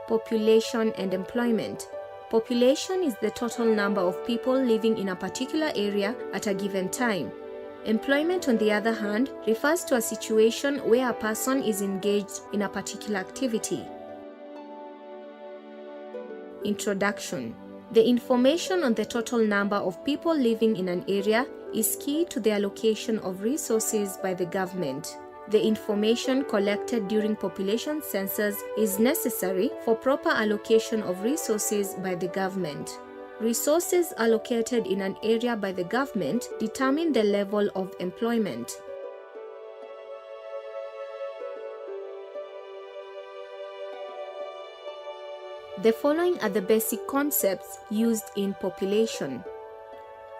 Population and employment. Population is the total number of people living in a particular area at a given time. Employment, on the other hand, refers to a situation where a person is engaged in a particular activity. Introduction. The information on the total number of people living in an area is key to the allocation of resources by the government. The information collected during population census is necessary for proper allocation of resources by the government. Resources allocated in an area by the government determine the level of employment. The following are the basic concepts used in population.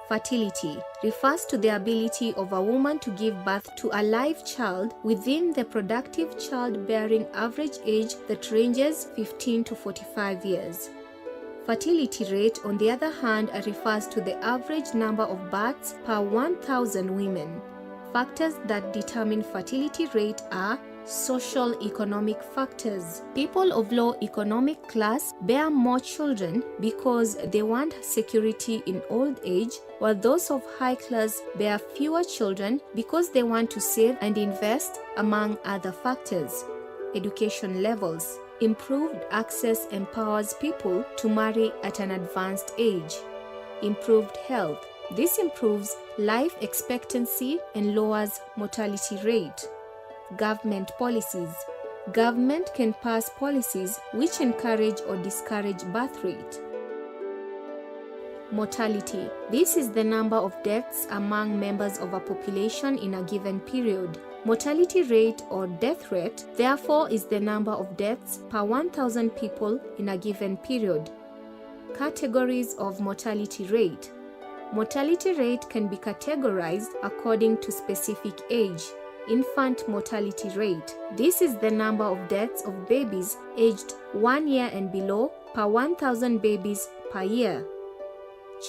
Fertility refers to the ability of a woman to give birth to a live child within the productive childbearing average age that ranges 15 to 45 years. Fertility rate, on the other hand, refers to the average number of births per 1,000 women. Factors that determine fertility rate are social-economic factors. People of low economic class bear more children because they want security in old age, while those of high class bear fewer children because they want to save and invest, among other factors. Education levels. Improved access empowers people to marry at an advanced age. Improved health. This improves life expectancy and lowers mortality rate. Government policies. Government can pass policies which encourage or discourage birth rate. Mortality. This is the number of deaths among members of a population in a given period. Mortality rate or death rate, therefore, is the number of deaths per 1,000 people in a given period. Categories of mortality rate. Mortality rate can be categorized according to specific age. Infant mortality rate. This is the number of deaths of babies aged 1 year and below per 1,000 babies per year.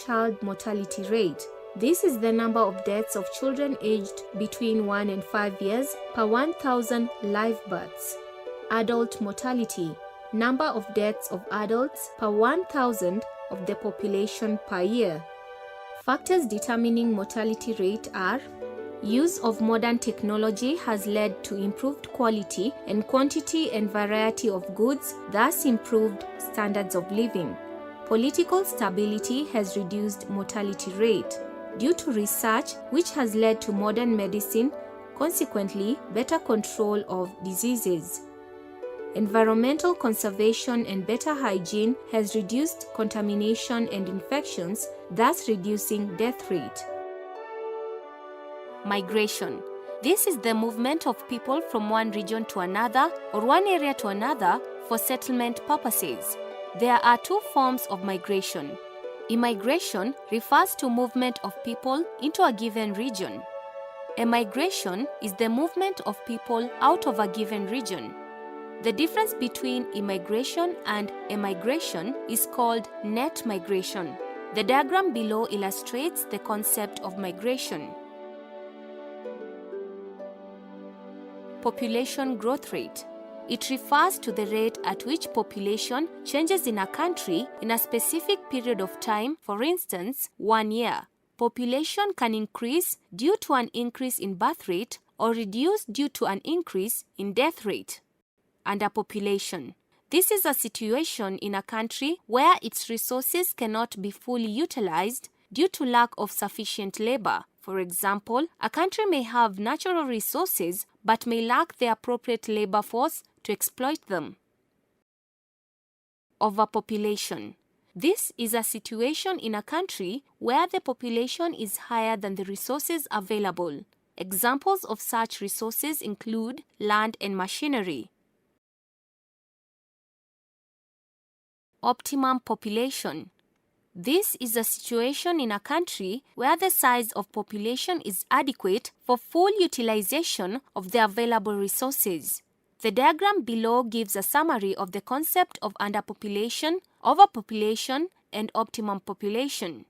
Child mortality rate. This is the number of deaths of children aged between 1 and 5 years per 1,000 live births. Adult mortality. Number of deaths of adults per 1,000 of the population per year. Factors determining mortality rate are: use of modern technology has led to improved quality and quantity and variety of goods, thus improved standards of living. Political stability has reduced mortality rate due to research which has led to modern medicine, consequently better control of diseases. Environmental conservation and better hygiene has reduced contamination and infections, thus reducing death rate. Migration. This is the movement of people from one region to another or one area to another for settlement purposes. There are two forms of migration. Immigration refers to movement of people into a given region. Emigration is the movement of people out of a given region. The difference between immigration and emigration is called net migration. The diagram below illustrates the concept of migration. Population growth rate. It refers to the rate at which population changes in a country in a specific period of time, for instance, 1 year. Population can increase due to an increase in birth rate or reduce due to an increase in death rate. Underpopulation. This is a situation in a country where its resources cannot be fully utilized due to lack of sufficient labor. For example, a country may have natural resources but may lack the appropriate labor force to exploit them. Overpopulation. This is a situation in a country where the population is higher than the resources available. Examples of such resources include land and machinery. Optimum population. This is a situation in a country where the size of population is adequate for full utilization of the available resources. The diagram below gives a summary of the concept of underpopulation, overpopulation, and optimum population.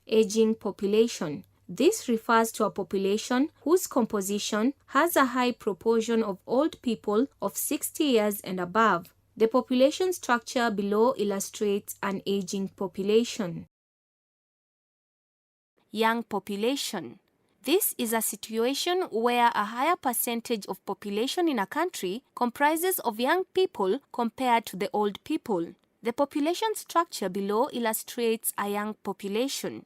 Aging population. This refers to a population whose composition has a high proportion of old people of 60 years and above. The population structure below illustrates an aging population. Young population. This is a situation where a higher percentage of population in a country comprises of young people compared to the old people. The population structure below illustrates a young population.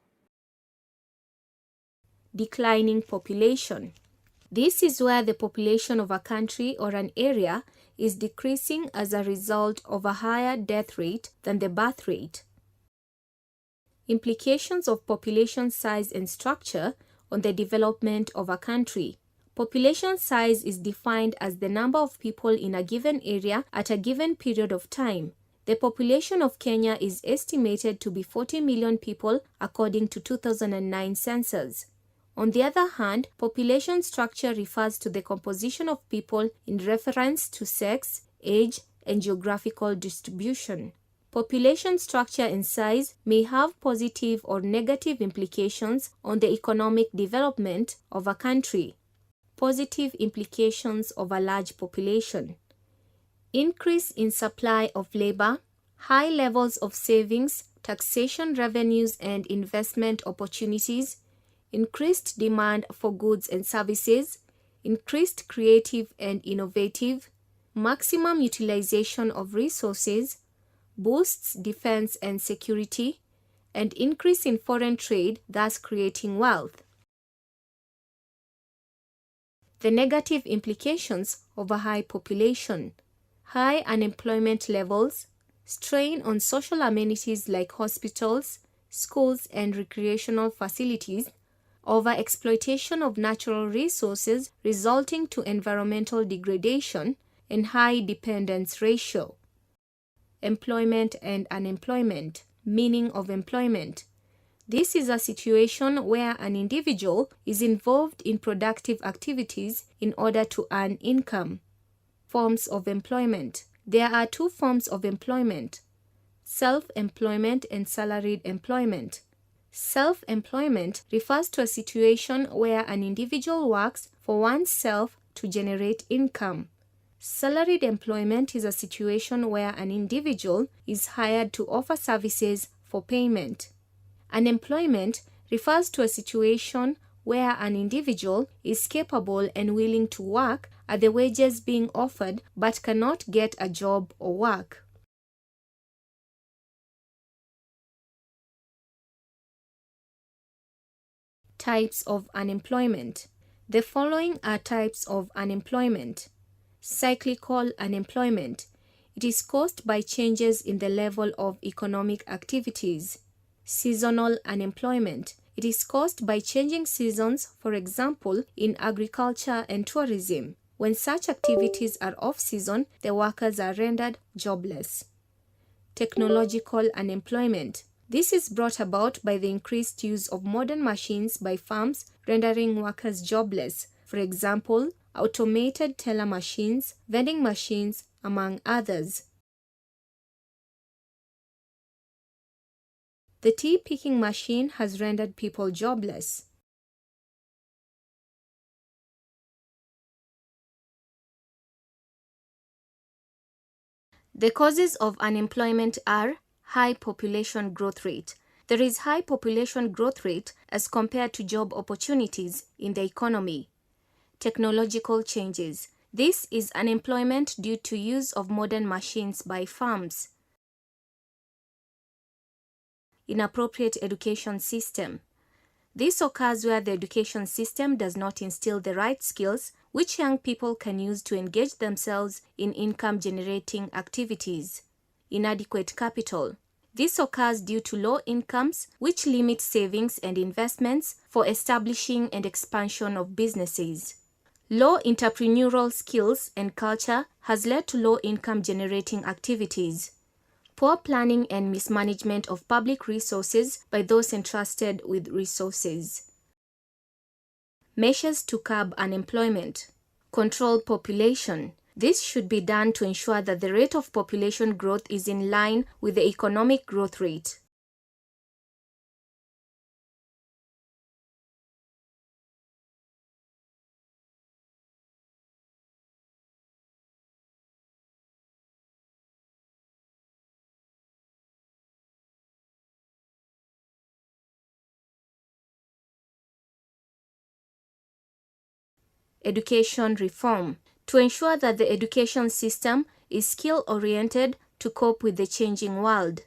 Declining population. This is where the population of a country or an area is decreasing as a result of a higher death rate than the birth rate. Implications of population size and structure on the development of a country. Population size is defined as the number of people in a given area at a given period of time. The population of Kenya is estimated to be 40 million people according to 2009 census. On the other hand, population structure refers to the composition of people in reference to sex, age, and geographical distribution. Population structure and size may have positive or negative implications on the economic development of a country. Positive implications of a large population. Increase in supply of labor, high levels of savings, taxation revenues and investment opportunities, increased demand for goods and services, increased creative and innovative, maximum utilization of resources, boosts defense and security, and increase in foreign trade, thus creating wealth. The negative implications of a high population. High unemployment levels, strain on social amenities like hospitals, schools, and recreational facilities, overexploitation of natural resources resulting to environmental degradation, and high dependence ratio. Employment and unemployment. Meaning of employment. This is a situation where an individual is involved in productive activities in order to earn income. Forms of employment. There are two forms of employment: self-employment and salaried employment. Self-employment refers to a situation where an individual works for oneself to generate income. Salaried employment is a situation where an individual is hired to offer services for payment. Unemployment refers to a situation where an individual is capable and willing to work at the wages being offered but cannot get a job or work. Types of unemployment. The following are types of unemployment. Cyclical unemployment. It is caused by changes in the level of economic activities. Seasonal unemployment. It is caused by changing seasons, for example, in agriculture and tourism. When such activities are off-season, the workers are rendered jobless. Technological unemployment. This is brought about by the increased use of modern machines by firms, rendering workers jobless. For example, automated teller machines, vending machines, among others. The tea picking machine has rendered people jobless. The causes of unemployment are high population growth rate. There is high population growth rate as compared to job opportunities in the economy. Technological changes. This is unemployment due to use of modern machines by firms. Inappropriate education system. This occurs where the education system does not instill the right skills which young people can use to engage themselves in income-generating activities. Inadequate capital. This occurs due to low incomes which limit savings and investments for establishing and expansion of businesses. Low entrepreneurial skills and culture has led to low income-generating activities. Poor planning and mismanagement of public resources by those entrusted with resources. Measures to curb unemployment. Control population. This should be done to ensure that the rate of population growth is in line with the economic growth rate. education reform, to ensure that the education system is skill-oriented to cope with the changing world.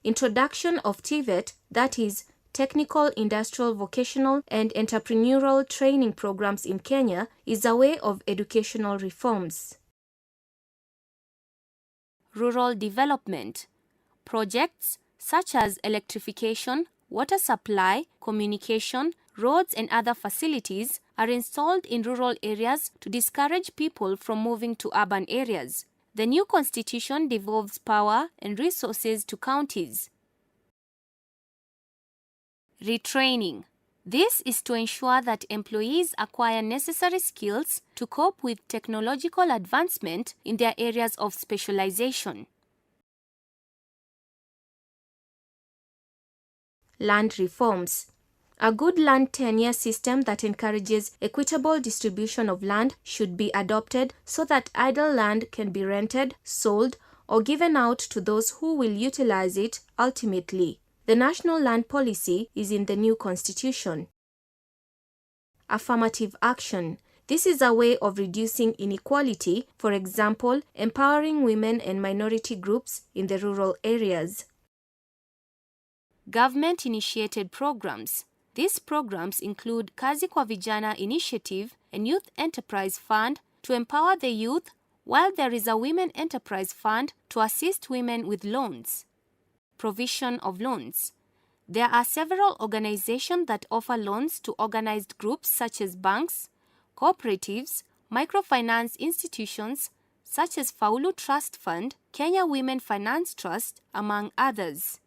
Introduction of TVET, that is, Technical, Industrial, Vocational and Entrepreneurial Training Programs in Kenya, is a way of educational reforms. Rural development. Projects such as electrification, water supply, communication, roads and other facilities are installed in rural areas to discourage people from moving to urban areas. The new constitution devolves power and resources to counties. Retraining. This is to ensure that employees acquire necessary skills to cope with technological advancement in their areas of specialization. Land reforms. A good land tenure system that encourages equitable distribution of land should be adopted so that idle land can be rented, sold, or given out to those who will utilize it ultimately. The national land policy is in the new constitution. Affirmative action. This is a way of reducing inequality, for example, empowering women and minority groups in the rural areas. Government-initiated programs. These programs include Kazi kwa Vijana Initiative and Youth Enterprise Fund to empower the youth, while there is a Women Enterprise Fund to assist women with loans. Provision of loans. There are several organizations that offer loans to organized groups such as banks, cooperatives, microfinance institutions such as Faulu Trust Fund, Kenya Women Finance Trust, among others.